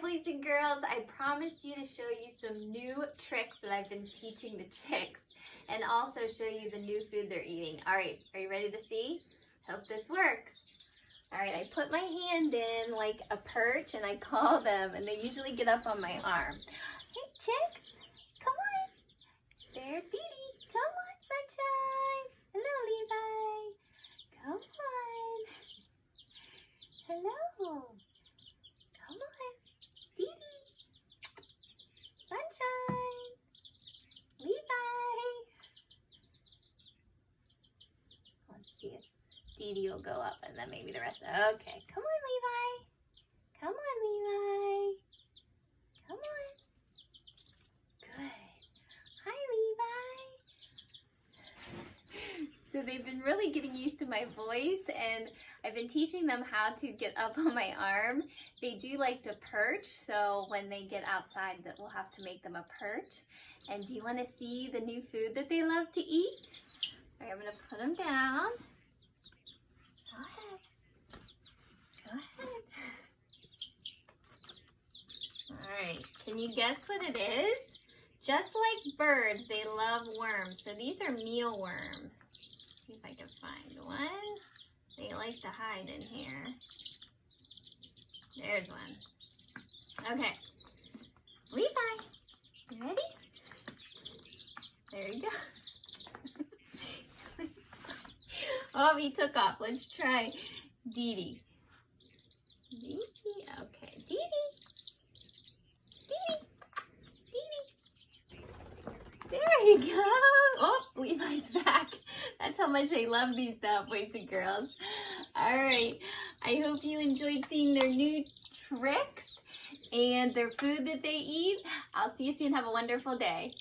boys and girls. I promised you to show you some new tricks that I've been teaching the chicks and also show you the new food they're eating. All right, are you ready to see? Hope this works. All right, I put my hand in like a perch and I call them and they usually get up on my arm. Hey chicks, come on. There's Dee Dee. Come on, sunshine. Hello, Levi. Come on. Hello. Come on. Dee Dee. Sunshine. Levi. Let's see if Dee Dee will go up and then maybe the rest. Okay, come on, Levi. Come on, Levi. Come on. Good. Hi, Levi. So they've been really getting used to my voice and I've been teaching them how to get up on my arm. They do like to perch, so when they get outside that we'll have to make them a perch. And do you want to see the new food that they love to eat? All right, I'm going to put them down. Go ahead. Go ahead. All right, can you guess what it is? Just like birds, they love worms. So these are mealworms. See if I can find one. They like to hide in here. There's one. Okay. Levi, you ready? There you go. Oh, he took off. Let's try Dee Dee. Dee Dee. Okay. Dee Dee. Dee Dee. Dee Dee. There you go. Oh, Levi's back. That's how much they love these boys and girls. All right. I hope you enjoyed seeing their new tricks and their food that they eat. I'll see you soon. Have a wonderful day.